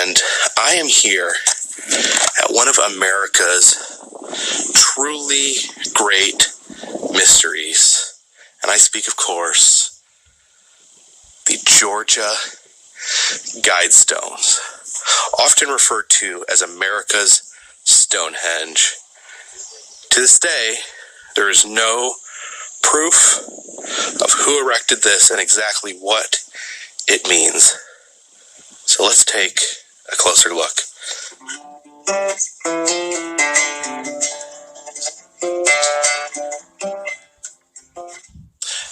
and I am here at one of America's truly great mysteries. And I speak, of course, the Georgia Guidestones, often referred to as America's Stonehenge. To this day, there is no proof of who erected this and exactly what it means. So let's take a closer look.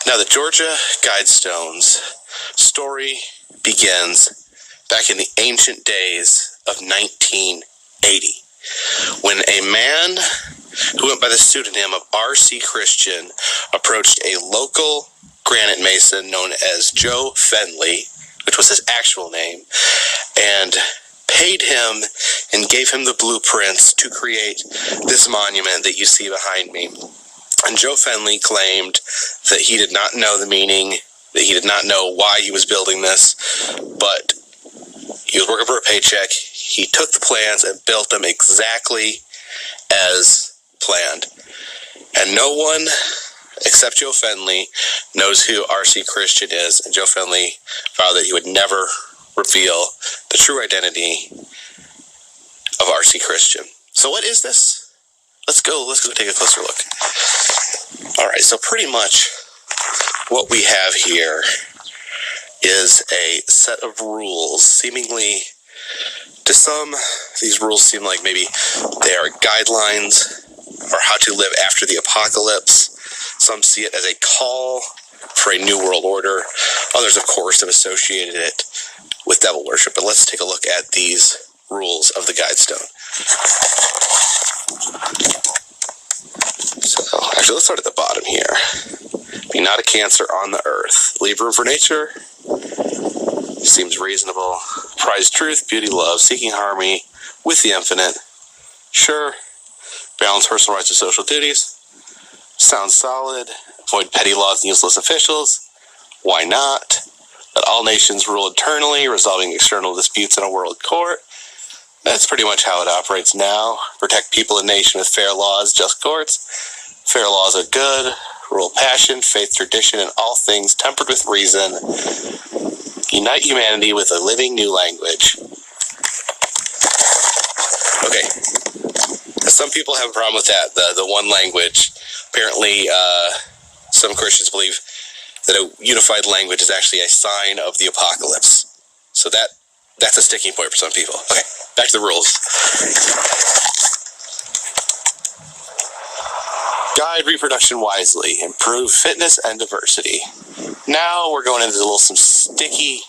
Now, the Georgia Guidestones story begins back in the ancient days of 1980, when a man who went by the pseudonym of R.C. Christian approached a local granite mason known as Joe Fenley, which was his actual name, and paid him and gave him the blueprints to create this monument that you see behind me. And Joe Fenley claimed that he did not know the meaning, that he did not know why he was building this, but he was working for a paycheck. He took the plans and built them exactly as planned. And no one except Joe Fenley knows who R.C. Christian is, and Joe Fenley vowed that he would never reveal the true identity of R.C. Christian. So what is this? Let's go take a closer look. All right, so pretty much what we have here is a set of rules. Seemingly, to some, these rules seem like maybe they are guidelines or how to live after the apocalypse. Some see it as a call for a new world order. Others, of course, have associated it with devil worship. But let's take a look at these rules of the Guidestone. So, actually, let's start at the bottom here. Be not a cancer on the earth. Leave room for nature. Seems reasonable. Prize truth, beauty, love, seeking harmony with the infinite. Sure. Balance personal rights and social duties. Sounds solid. Avoid petty laws and useless officials. Why not? Let all nations rule internally, resolving external disputes in a world court. That's pretty much how it operates now. Protect people and nation with fair laws, just courts. Fair laws are good. Rule passion, faith, tradition, and all things tempered with reason. Unite humanity with a living new language. Okay. Some people have a problem with that, the one language. Apparently, some Christians believe that a unified language is actually a sign of the apocalypse. So that's a sticking point for some people. Okay, back to the rules. Guide reproduction wisely. Improve fitness and diversity. Now we're going into some sticky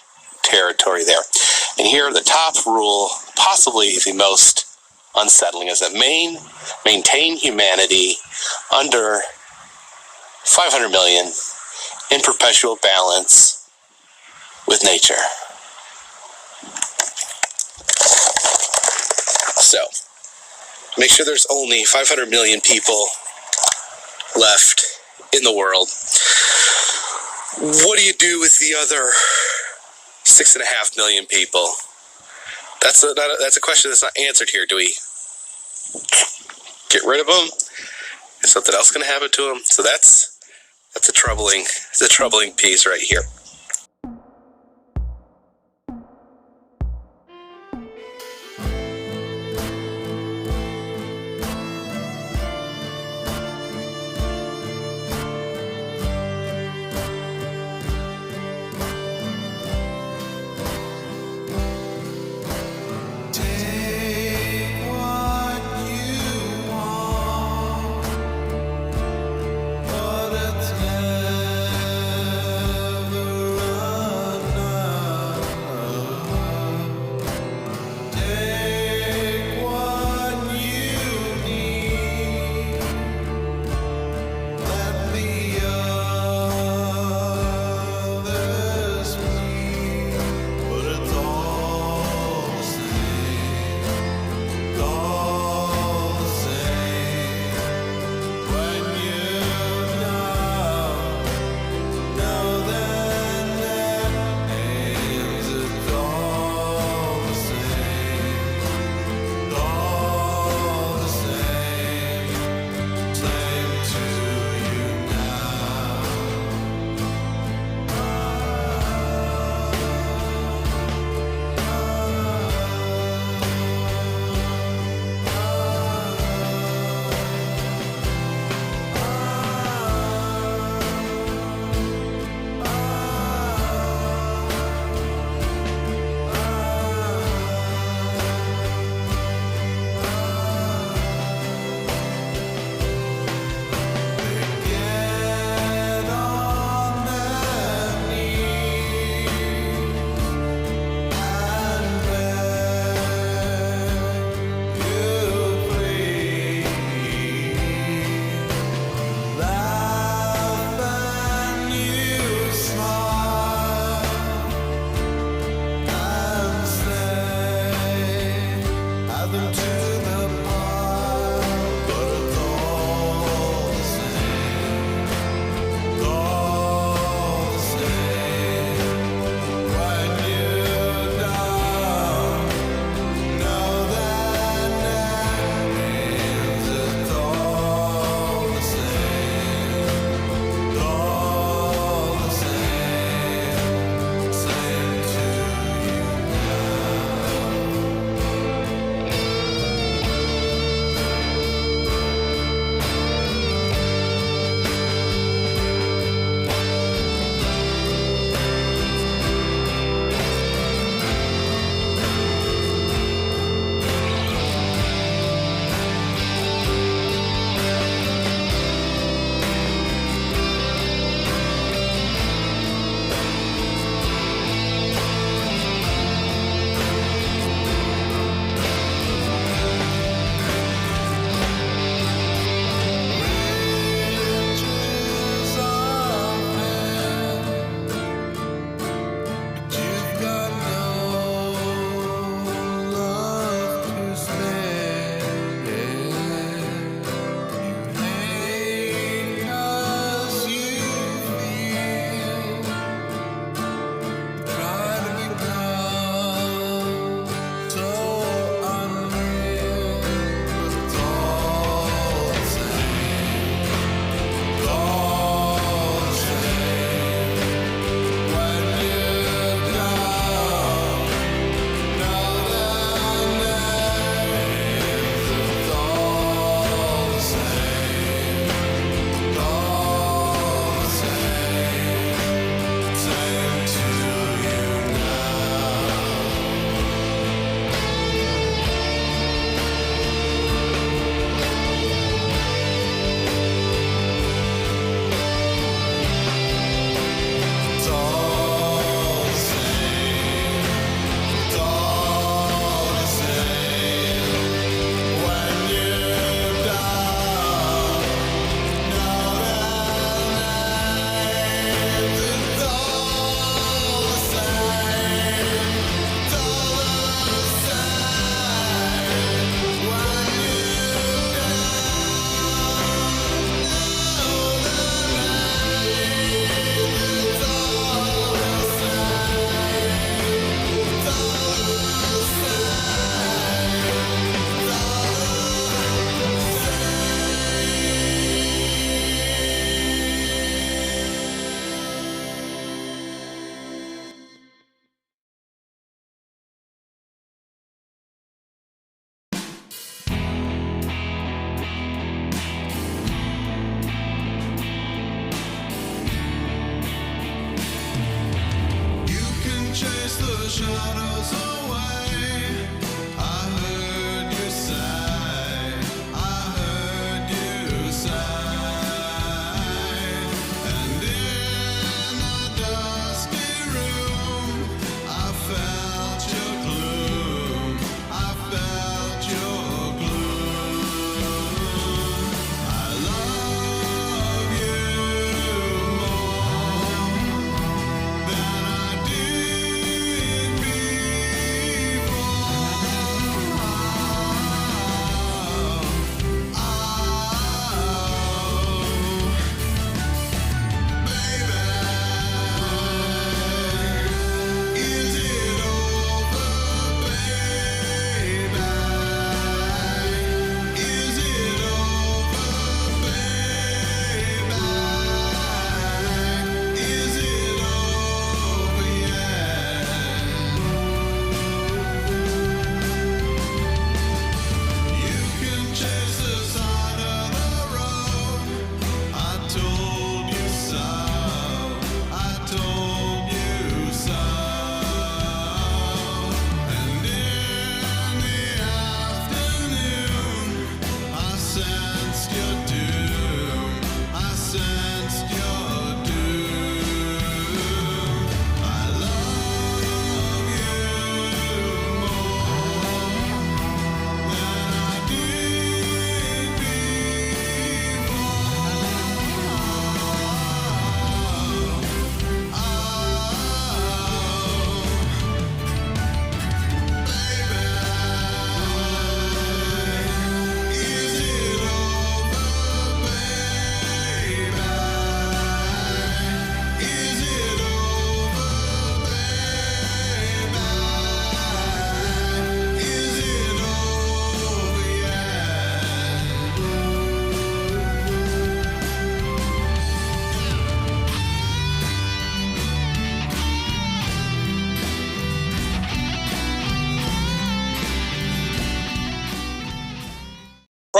territory there. And here, the top rule, possibly the most unsettling, is that maintain humanity under 500 million in perpetual balance with nature. So, make sure there's only 500 million people left in the world. What do you do with the other 6.5 million people? That's a question that's not answered here. Do we get rid of them? Is something else going to happen to them? So that's a troubling piece right here. But it's never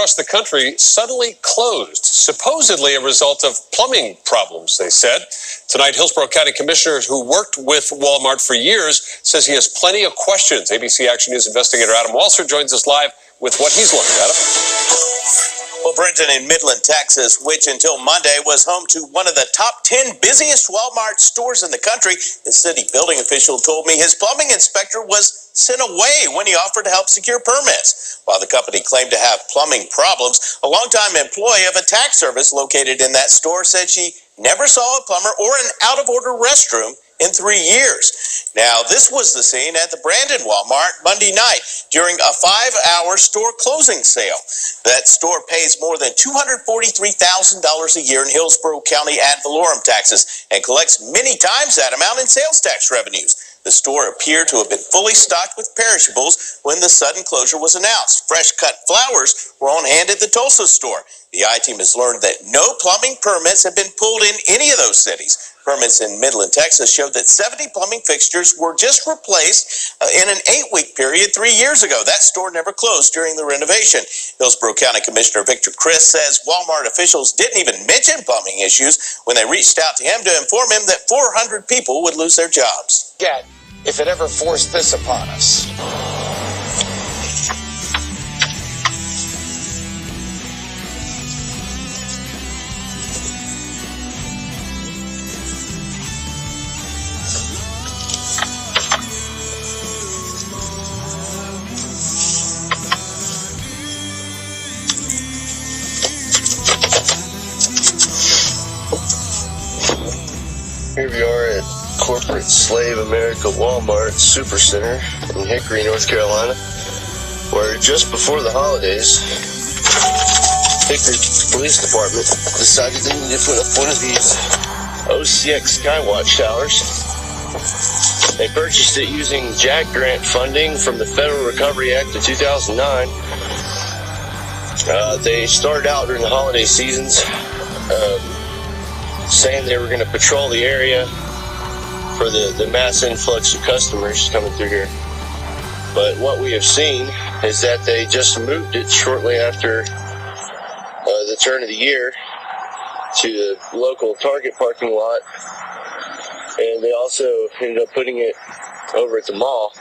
Across the country suddenly closed, supposedly a result of plumbing problems, they said. Tonight, Hillsborough County Commissioner, who worked with Walmart for years, says he has plenty of questions. ABC Action News investigator Adam Walser joins us live with what he's learned. Adam? Well, Brenton, in Midland, Texas, which until Monday was home to one of the top 10 busiest Walmart stores in the country, the city building official told me his plumbing inspector was sent away when he offered to help secure permits. While the company claimed to have plumbing problems, a longtime employee of a tax service located in that store said she never saw a plumber or an out-of-order restroom in 3 years. Now, this was the scene at the Brandon Walmart Monday night during a 5-hour store closing sale. That store pays more than $243,000 a year in Hillsborough County ad valorem taxes and collects many times that amount in sales tax revenues. The store appeared to have been fully stocked with perishables when the sudden closure was announced. Fresh-cut flowers were on hand at the Tulsa store. The I-team has learned that no plumbing permits have been pulled in any of those cities. Permits in Midland, Texas showed that 70 plumbing fixtures were just replaced in an 8-week period 3 years ago. That store never closed during the renovation. Hillsborough County Commissioner Victor Chris says Walmart officials didn't even mention plumbing issues when they reached out to him to inform him that 400 people would lose their jobs. Get if it ever forced this upon us. Here we are at corporate slave America Walmart Supercenter in Hickory, North Carolina, where just before the holidays, Hickory Police Department decided they needed to put up one of these OCX Skywatch towers. They purchased it using JAG grant funding from the Federal Recovery Act of 2009. They started out during the holiday seasons, saying they were going to patrol the area for the mass influx of customers coming through here. But what we have seen is that they just moved it shortly after the turn of the year to the local Target parking lot. And they also ended up putting it over at the mall.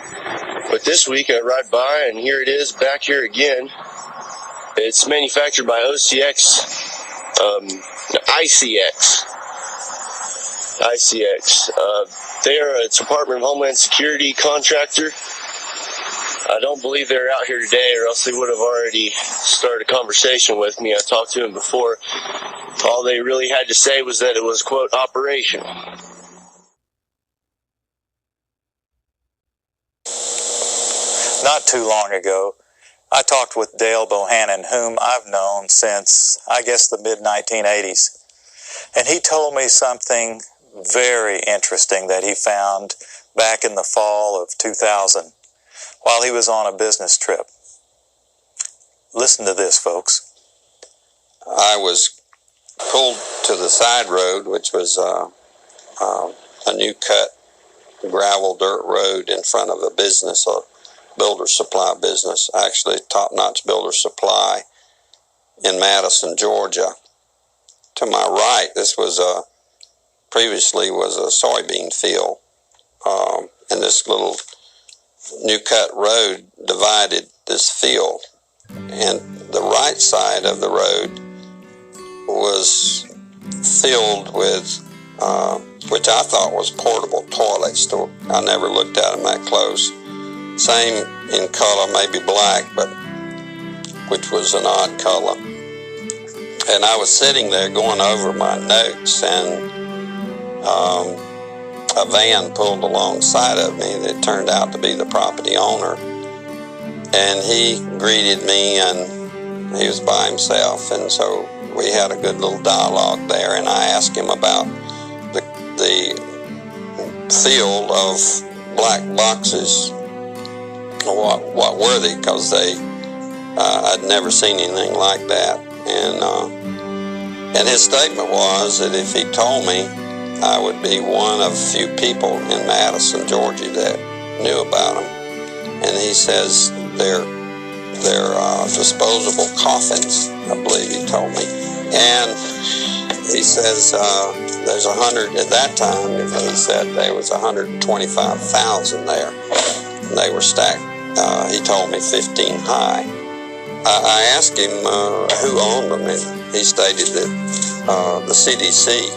But this week I ride by and here it is, back here again. It's manufactured by ICX. They are a Department of Homeland Security contractor. I don't believe they're out here today, or else they would have already started a conversation with me. I talked to them before. All they really had to say was that it was, quote, operational. Not too long ago, I talked with Dale Bohannon, whom I've known since, I guess, the mid-1980s. And he told me something very interesting that he found back in the fall of 2000 while he was on a business trip. Listen to this, folks. I was pulled to the side road, which was a new cut gravel dirt road in front of a business, a builder supply business, actually top-notch builder supply in Madison, Georgia. To my right, this was previously was a soybean field, and this little new cut road divided this field, and the right side of the road was filled with which I thought was portable toilets. I never looked at them that close. Same in color, maybe black, but which was an odd color. And I was sitting there going over my notes, and a van pulled alongside of me that turned out to be the property owner. And he greeted me, and he was by himself, and so we had a good little dialogue there, and I asked him about the field of black boxes. What were they? Because I'd never seen anything like that. And his statement was that if he told me, I would be one of few people in Madison, Georgia that knew about them. And he says they're disposable coffins, I believe he told me. And he says there's 100 at that time. He said there was 125,000 there. And they were stacked. He told me 15 high. I asked him who owned them, and he stated that the CDC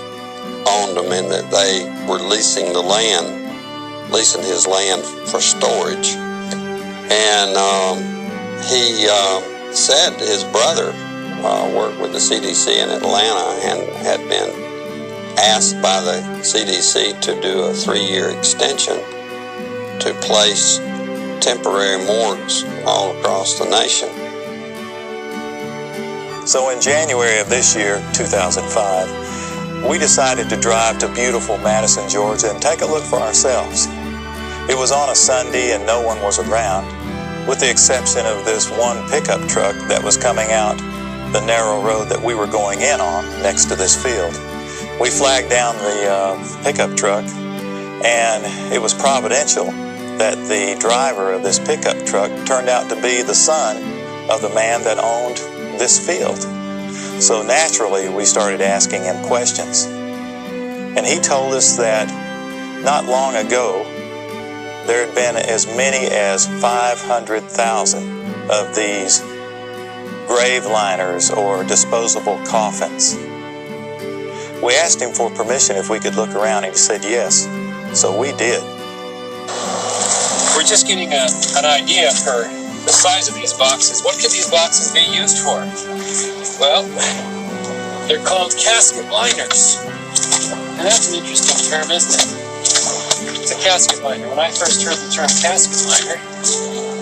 owned them and that they were leasing his land for storage. And he said his brother worked with the CDC in Atlanta and had been asked by the CDC to do a 3-year extension to place temporary morgues all across the nation. So in January of this year, 2005, we decided to drive to beautiful Madison, Georgia and take a look for ourselves. It was on a Sunday and no one was around, with the exception of this one pickup truck that was coming out the narrow road that we were going in on next to this field. We flagged down the pickup truck, and it was providential that the driver of this pickup truck turned out to be the son of the man that owned this field. So naturally, we started asking him questions. And he told us that not long ago, there had been as many as 500,000 of these grave liners or disposable coffins. We asked him for permission if we could look around, and he said yes. So we did. We're just getting an idea for the size of these boxes. What could these boxes be used for? Well, they're called casket liners. And that's an interesting term, isn't it? It's a casket liner. When I first heard the term casket liner,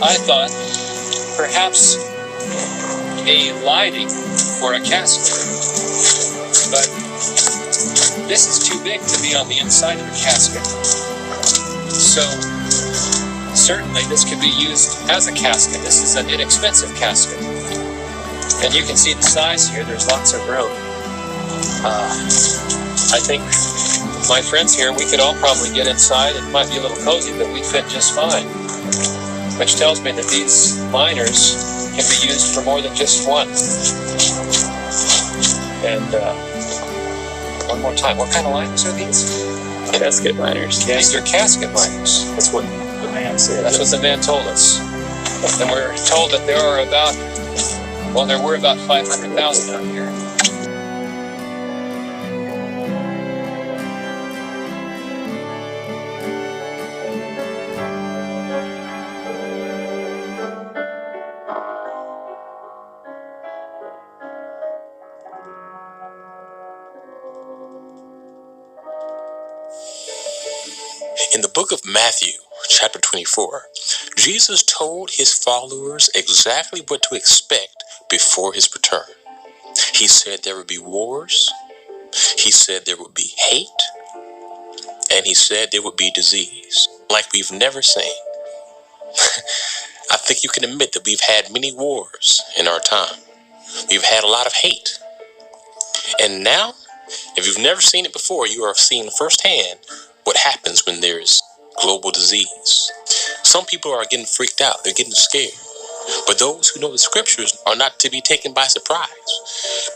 I thought perhaps a lining for a casket. But this is too big to be on the inside of a casket. So certainly this could be used as a casket. This is an inexpensive casket. And you can see the size here. There's lots of room. I think my friends here, we could all probably get inside. It might be a little cozy, but we fit just fine. Which tells me that these liners can be used for more than just one. And one more time. What kind of liners are these? Casket liners. These are casket liners. That's what the man said. That's what the man told us. And we're told that there were about 500,000 out here. In the book of Matthew, chapter 24, Jesus told his followers exactly what to expect before his return. He said there would be wars, he said there would be hate, and he said there would be disease, like we've never seen. I think you can admit that we've had many wars in our time. We've had a lot of hate. And now, if you've never seen it before, you are seeing firsthand what happens when there's global disease. Some people are getting freaked out. They're getting scared. But those who know the scriptures are not to be taken by surprise,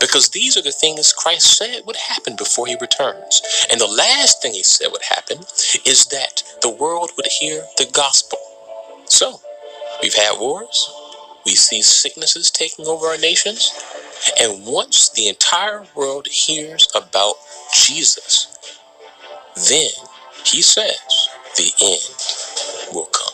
because these are the things Christ said would happen before he returns. And the last thing he said would happen is that the world would hear the gospel. So, we've had wars. We see sicknesses taking over our nations. And once the entire world hears about Jesus, then he says the end will come.